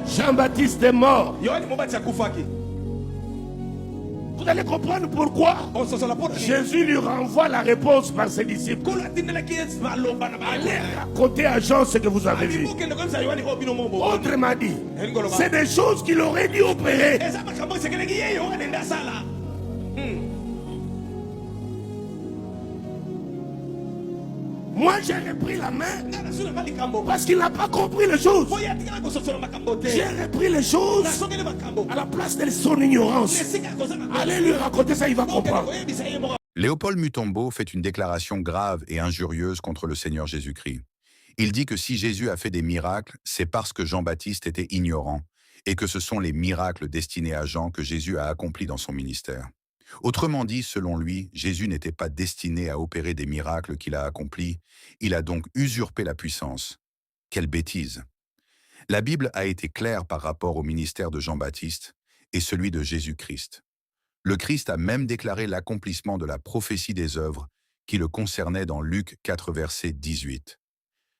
Jean-Baptiste est mort. Yohane Mobati akufaki. Vous allez comprendre pourquoi Jésus lui renvoie la réponse par ses disciples. Allez raconter à Jean ce que vous avez vu. Autrement dit, c'est des choses qu'il aurait dû opérer. Moi j'ai repris la main parce qu'il n'a pas compris les choses. J'ai repris les choses à la place de son ignorance. Allez lui raconter ça, il va comprendre. Léopold Mutombo fait une déclaration grave et injurieuse contre le Seigneur Jésus-Christ. Il dit que si Jésus a fait des miracles, c'est parce que Jean-Baptiste était ignorant et que ce sont les miracles destinés à Jean que Jésus a accomplis dans son ministère. Autrement dit, selon lui, Jésus n'était pas destiné à opérer des miracles qu'il a accomplis, il a donc usurpé la puissance. Quelle bêtise! La Bible a été claire par rapport au ministère de Jean-Baptiste et celui de Jésus-Christ. Le Christ a même déclaré l'accomplissement de la prophétie des œuvres qui le concernait dans Luc 4, verset 18.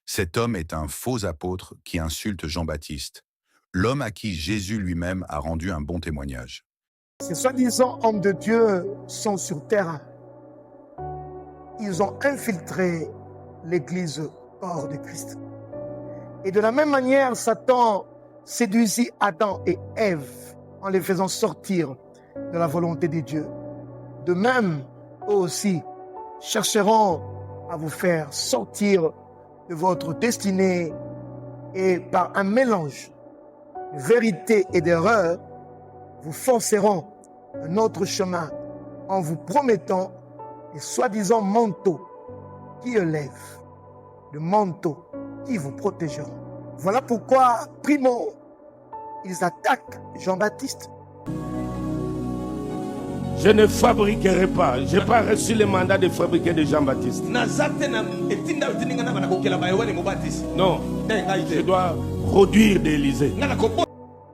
Cet homme est un faux apôtre qui insulte Jean-Baptiste, l'homme à qui Jésus lui-même a rendu un bon témoignage. Ces soi-disant hommes de Dieu sont sur terre. Ils ont infiltré l'Église hors de Christ. Et de la même manière, Satan séduisit Adam et Ève en les faisant sortir de la volonté de Dieu. De même, eux aussi chercheront à vous faire sortir de votre destinée et par un mélange de vérité et d'erreur, vous forceront un autre chemin en vous promettant des soi-disant manteaux qui élèvent, de manteaux qui vous protégeront. Voilà pourquoi, primo, ils attaquent Jean-Baptiste. Je ne fabriquerai pas. Je n'ai pas reçu le mandat de fabriquer de Jean-Baptiste. Non, je dois produire d'Élysée.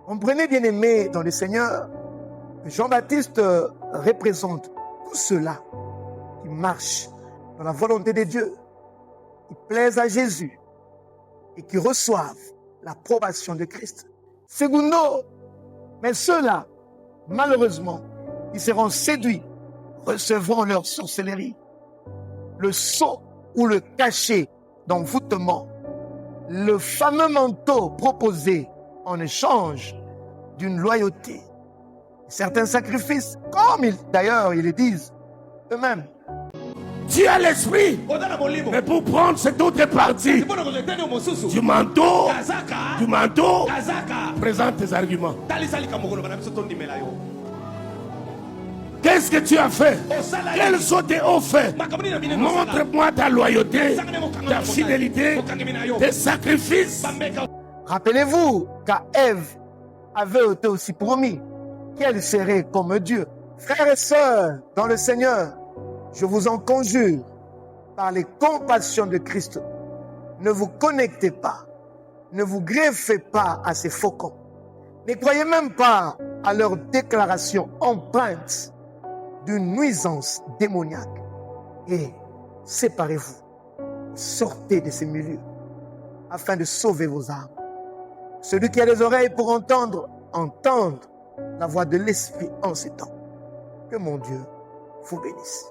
Comprenez, bien-aimés dans le Seigneur, que Jean-Baptiste représente tout cela qui marche dans la volonté de Dieu, qui plaisent à Jésus et qui reçoivent l'approbation de Christ. Secondo, mais ceux-là, malheureusement, qui seront séduits, recevront leur sorcellerie, le sceau ou le cachet d'envoûtement, le fameux manteau proposé en échange d'une loyauté. Certains sacrifices, comme d'ailleurs ils le disent eux-mêmes. Tu as l'esprit, mais pour prendre cette autre partie du manteau, présente tes arguments. Qu'est-ce que tu as fait? Quels sont tes hauts faits? Montre-moi ta loyauté, ta fidélité, tes sacrifices. Rappelez-vous qu'à Ève avait été aussi promis qu'elle serait comme Dieu. Frères et sœurs dans le Seigneur, je vous en conjure, par les compassions de Christ, ne vous connectez pas, ne vous greffez pas à ces faucons. Ne croyez même pas à leurs déclarations empreintes d'une nuisance démoniaque. Et séparez-vous, sortez de ces milieux, afin de sauver vos âmes. Celui qui a des oreilles pour entendre, entende la voix de l'Esprit en ces temps. Que mon Dieu vous bénisse.